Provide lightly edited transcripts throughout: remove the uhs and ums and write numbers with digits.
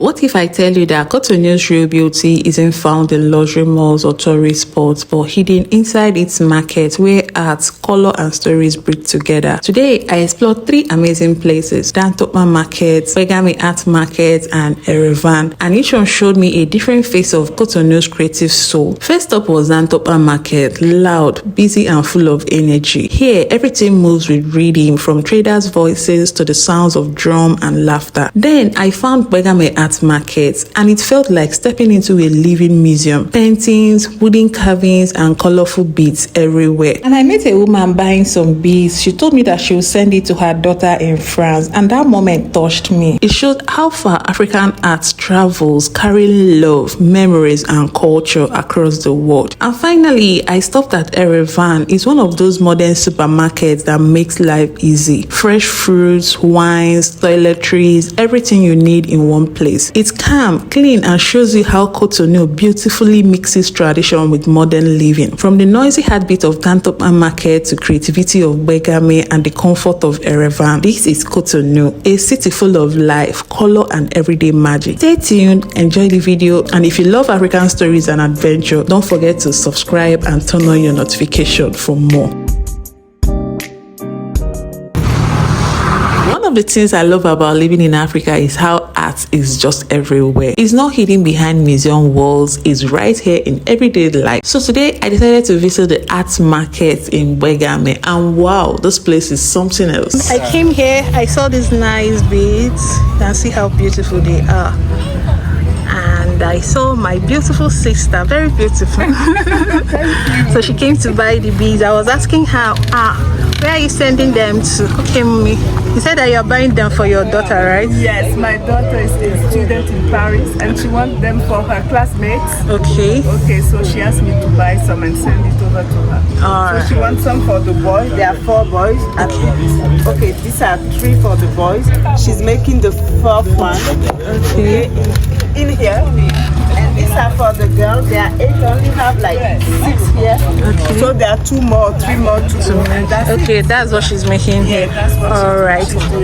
What if I tell you that Cotonou's real beauty isn't found in luxury malls or tourist spots, but hidden inside its market where art, color, and stories breathe together? Today, I explored 3 amazing places: Dantokpa Market, Gbegamey Art Market, and Erevan, and each one showed me a different face of Cotonou's creative soul. First up was Dantokpa Market, loud, busy, and full of energy. Here, everything moves with rhythm, from traders' voices to the sounds of drum and laughter. Then, I found Gbegamey Art Market, and it felt like stepping into a living museum. Paintings, wooden carvings, and colorful beads everywhere. And I met a woman buying some beads. She told me that she would send it to her daughter in France, and that moment touched me. It showed how far African art travels, carrying love, memories, and culture across the world. And finally, I stopped at Erevan. It's one of those modern supermarkets that makes life easy. Fresh fruits, wines, toiletries, everything you need in one place. It's calm, clean, and shows you how Cotonou beautifully mixes tradition with modern living. From the noisy heartbeat of Dantokpa Market to creativity of Gbegamey and the comfort of Erevan, this is Cotonou, a city full of life, color, and everyday magic. Stay tuned, enjoy the video, and if you love African stories and adventure, don't forget to subscribe and turn on your notification for more. One of the things I love about living in Africa is how art is just everywhere. It's not hidden behind museum walls, it's right here in everyday life. So today I decided to visit the art market in Gbegamey, and wow, this place is something else. I came here, I saw these nice beads. You can see how beautiful they are. And I saw my beautiful sister, very beautiful. So she came to buy the beads. I was asking her, where are you sending them to? Okay, mommy. You said that you're buying them for your daughter, right? Yes, my daughter is a student in Paris and she wants them for her classmates. Okay. Okay, so she asked me to buy some and send it over to her. So she wants some for the boys. There are 4 boys. Okay, these are 3 for the boys. She's making the 4th one. Okay. In here. And these are for the girls. There are 8, only have like 6 here. Okay. So there are 2 more, 3 more to go. Okay, that's what she's making here. All right.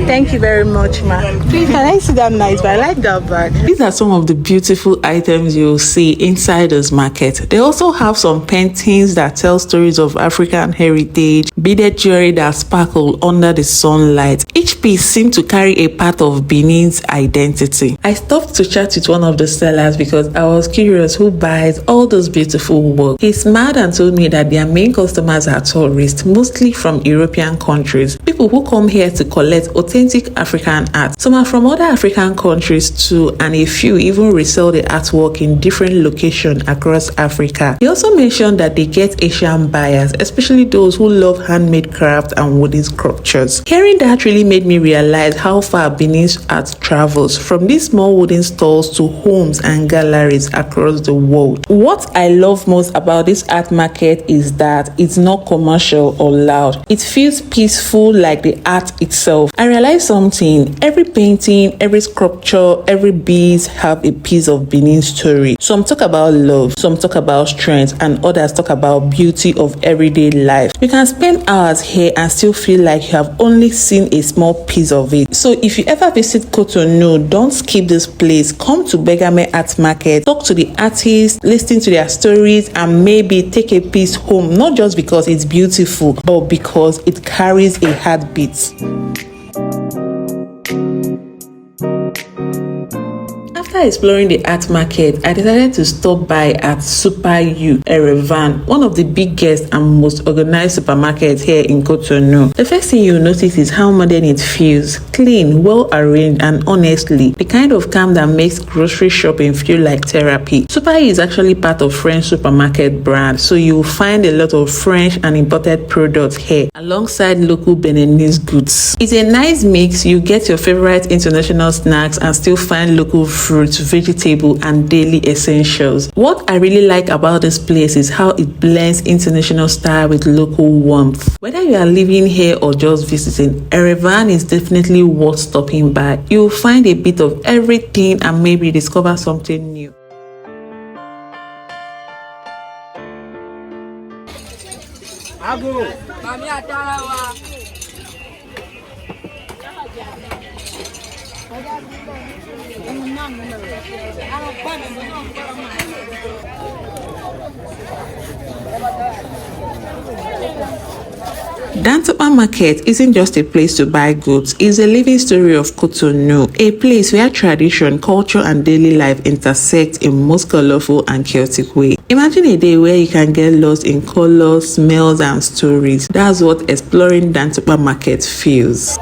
Thank you very much, ma. Please, can I see that nice bag? I like that bag. These are some of the beautiful items you'll see inside this market. They also have some paintings that tell stories of African heritage, beaded jewelry that sparkle under the sunlight. Each piece seemed to carry a part of Benin's identity. I stopped to chat with one of the sellers because I was curious who buys all those beautiful work. He smiled and told me that their main customers are tourists, mostly from European countries. People who come here to collect authentic African art. Some are from other African countries too, and a few even resell the artwork in different locations across Africa. He also mentioned that they get Asian buyers, especially those who love handmade craft and wooden sculptures. Hearing that really made me realize how far Benin's art travels, from these small wooden stalls to homes and galleries across the world. What I love most about this art market is that it's not commercial or loud. It feels peaceful, like the art itself. I realized something: every painting, every sculpture, every piece have a piece of Benin story. Some talk about love, some talk about strength, and others talk about beauty of everyday life. You can spend hours here and still feel like you have only seen a small piece of it. So if you ever visit Cotonou, don't skip this place. Come to Gbegamey Art Market, talk to the artists, listen to their stories, and maybe take a piece home, not just because it's beautiful, but because it carries a heartbeat. After exploring the art market, I decided to stop by at Super U, Erevan, one of the biggest and most organized supermarkets here in Cotonou. The first thing you'll notice is how modern it feels: clean, well arranged, and honestly, the kind of calm that makes grocery shopping feel like therapy. Super U is actually part of French supermarket brand, so you'll find a lot of French and imported products here, alongside local Beninese goods. It's a nice mix. You get your favorite international snacks and still find local fruits, vegetable, and daily essentials. What I really like about this place is how it blends international style with local warmth. Whether you are living here or just visiting, Erevan is definitely worth stopping by. You'll find a bit of everything and maybe discover something new. Dantokpa Market isn't just a place to buy goods, it's a living story of Cotonou, a place where tradition, culture, and daily life intersect in most colorful and chaotic way. Imagine a day where you can get lost in colors, smells, and stories. That's what exploring Dantokpa Market feels.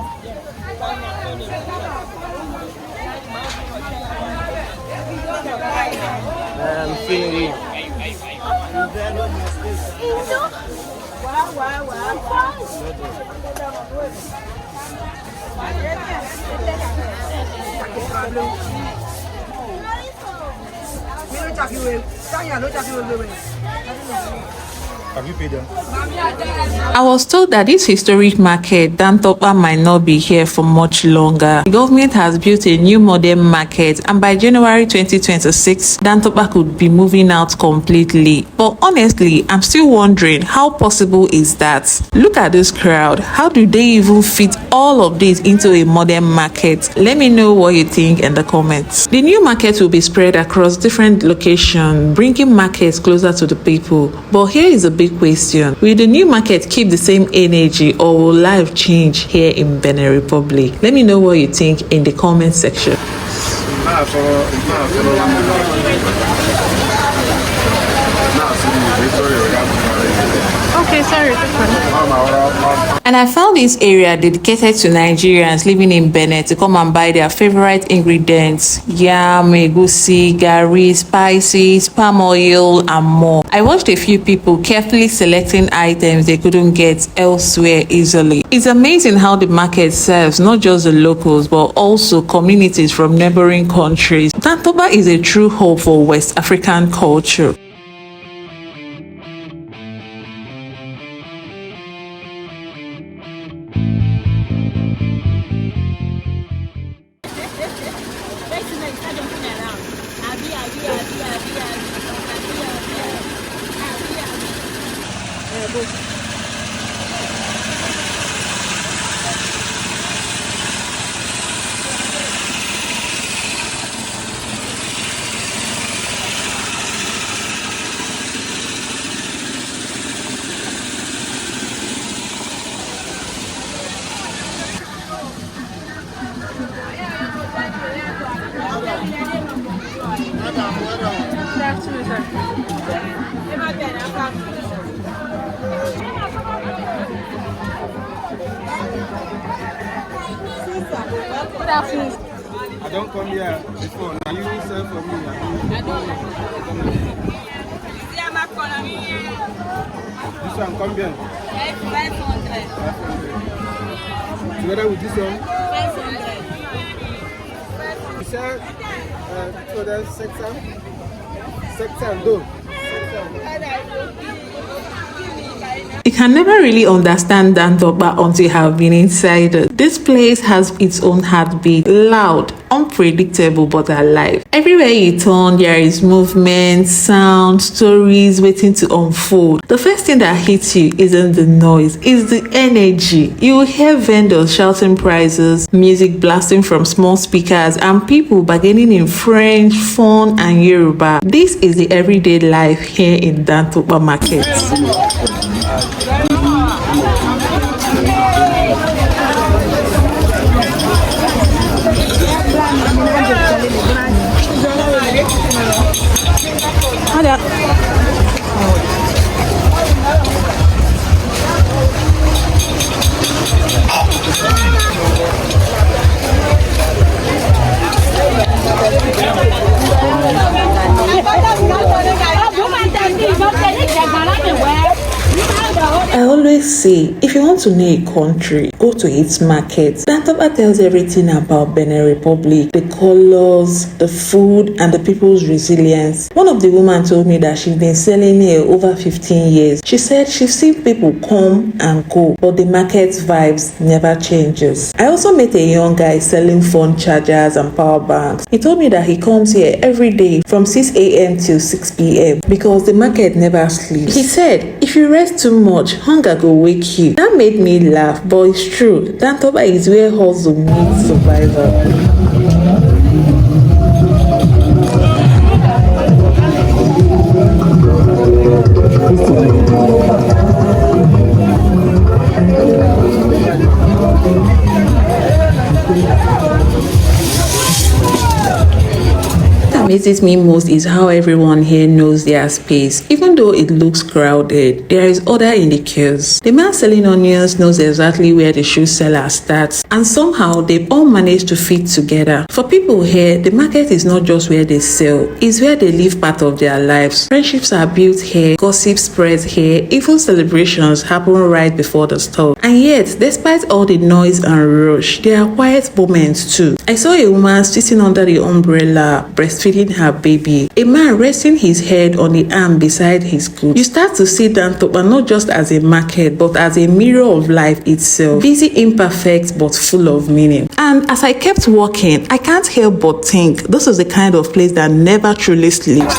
Have you paid them? I was told that this historic market, Dantokpa, might not be here for much longer. The government has built a new modern market, and by January 2026, Dantokpa could be moving out completely. But honestly, I'm still wondering, how possible is that? Look at this crowd. How do they even fit all of this into a modern market? Let me know what you think in the comments. The new market will be spread across different locations, bringing markets closer to the people. But here is a big question. Will the new market keep the same energy, or will life change here in Benin Republic? Let me know what you think in the comment section. Okay, sorry. And I found this area dedicated to Nigerians living in Benin to come and buy their favorite ingredients: yam, egusi, garri, spices, palm oil, and more. I watched a few people carefully selecting items they couldn't get elsewhere easily. It's amazing how the market serves not just the locals but also communities from neighboring countries. Dantokpa is a true hub for West African culture. Good afternoon. I don't come here before. Now you will sell for me. This one come here. 500. Together with this one? 500. You sell total 600. Do. You can never really understand Dantokpa until you have been inside it. This place has its own heartbeat, loud, unpredictable but alive. Everywhere you turn, there is movement, sound, stories waiting to unfold. The first thing that hits you isn't the noise, it's the energy. You will hear vendors shouting prices, music blasting from small speakers, and people bargaining in French, Fon, and Yoruba. This is the everyday life here in Dantokpa Market. I always say, if you want to know a country, go to its market. Dantokpa tells everything about Benin Republic, the colors, the food, and the people's resilience. One of the women told me that she's been selling here over 15 years. She said she's seen people come and go, but the market's vibes never changes. I also met a young guy selling phone chargers and power banks. He told me that he comes here every day from 6 a.m. till 6 p.m. because the market never sleeps. He said, if you rest too much, hunger go wake you. That made me laugh, but it's true. Dantokpa is where hustle meets survival. amazes me most is how everyone here knows their space. Even though it looks crowded, there is order in the queues. The man selling onions knows exactly where the shoe seller starts, and somehow they've all managed to fit together. For people here, the market is not just where they sell, it's where they live part of their lives. Friendships are built here, gossip spreads here, even celebrations happen right before the store. And yet, despite all the noise and rush, there are quiet moments too. I saw a woman sitting under the umbrella, breastfeeding her baby. A man resting his head on the arm beside his goods. You start to see Dantokpa not just as a market, but as a mirror of life itself. Busy, imperfect, but full of meaning. And as I kept walking, I can't help but think this is the kind of place that never truly sleeps.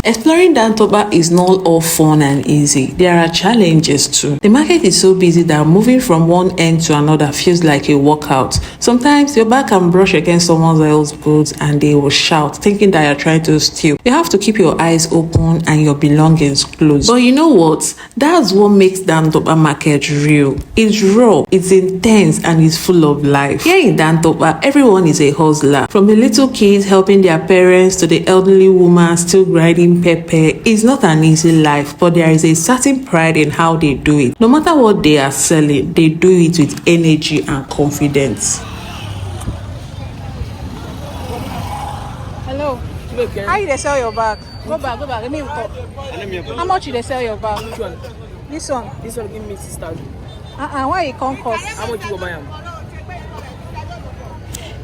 Exploring Dantokpa is not all fun and easy. There are challenges too. The market is so busy that moving from one end to another feels like a workout. Sometimes your back can brush against someone else's goods and they will shout, thinking that you're trying to steal. You have to keep your eyes open and your belongings close. But you know what? That's what makes Dantokpa Market real. It's raw, it's intense, and it's full of life. Here in Dantokpa, everyone is a hustler. From the little kids helping their parents to the elderly woman still grinding pepper. It's not an easy life, but there is a certain pride in how they do it. No matter what they are selling, they do it with energy and confidence. Hello. How you dey sell your bag? Go back. Let me talk. How much you dey sell your bag? Which one? This one. This one give me 6,000. Why you come cost? How much you go buy them?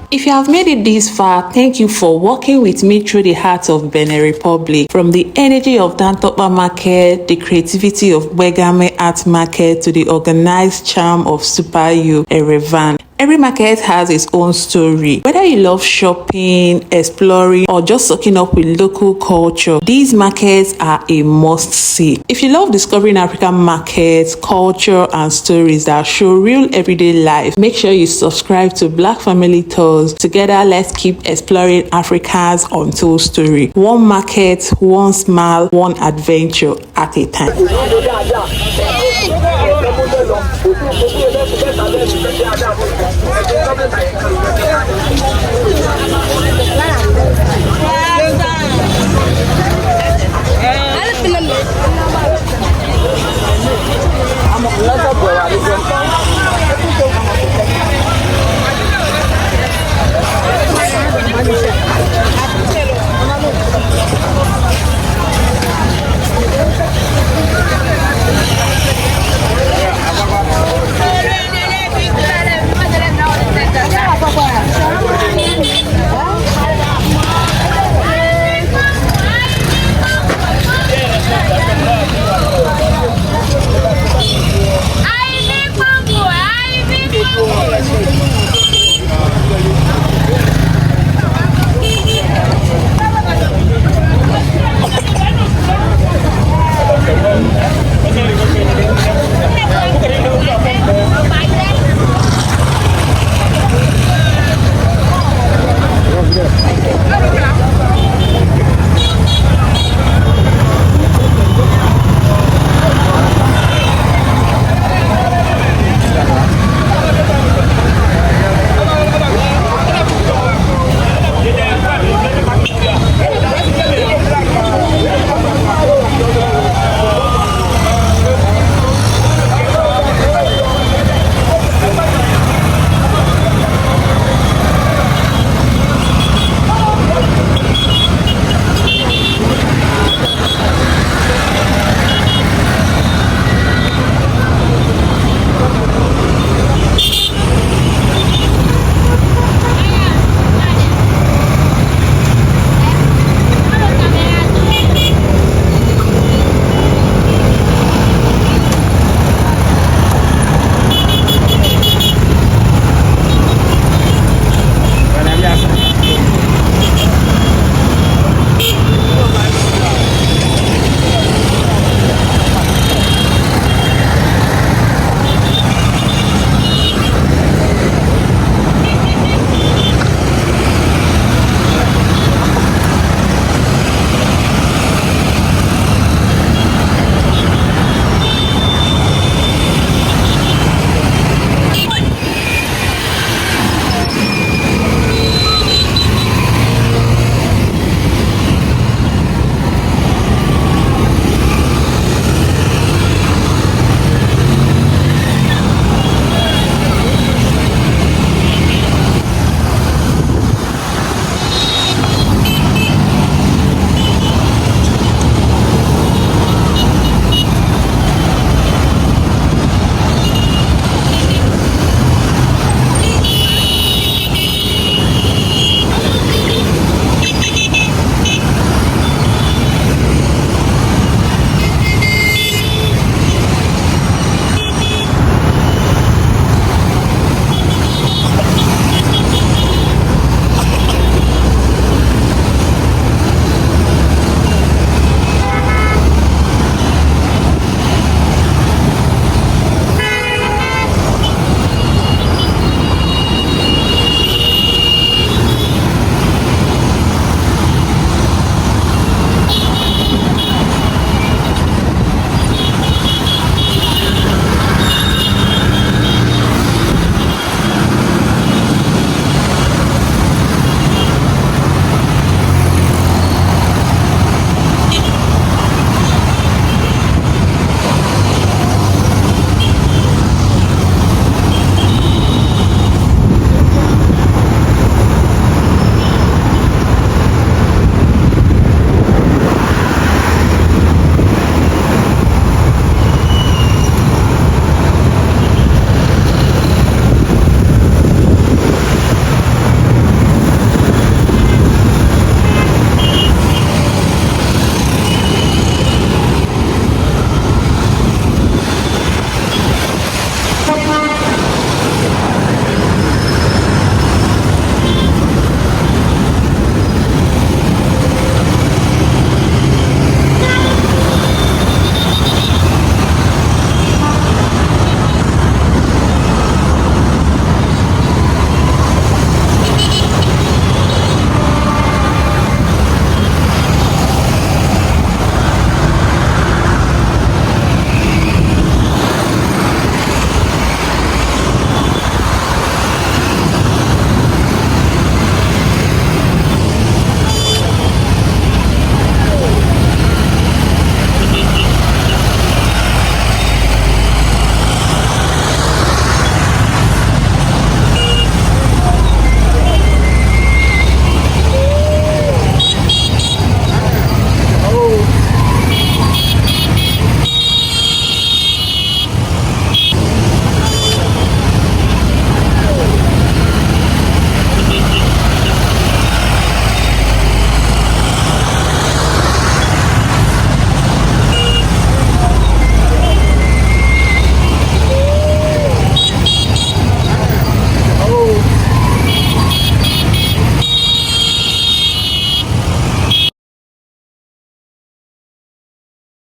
If you have made it this far, thank you for walking with me through the heart of Benin Republic. From the energy of Dantokpa Market, the creativity of Gbegamey Art Market, to the organized charm of Super U, Erevan. Every market has its own story. Whether you love shopping, exploring, or just soaking up with local culture, these markets are a must-see. If you love discovering African markets, culture, and stories that show real everyday life, make sure you subscribe to Black Family Tours. Together, let's keep exploring Africa's untold story. One market, one smile, one adventure at a time.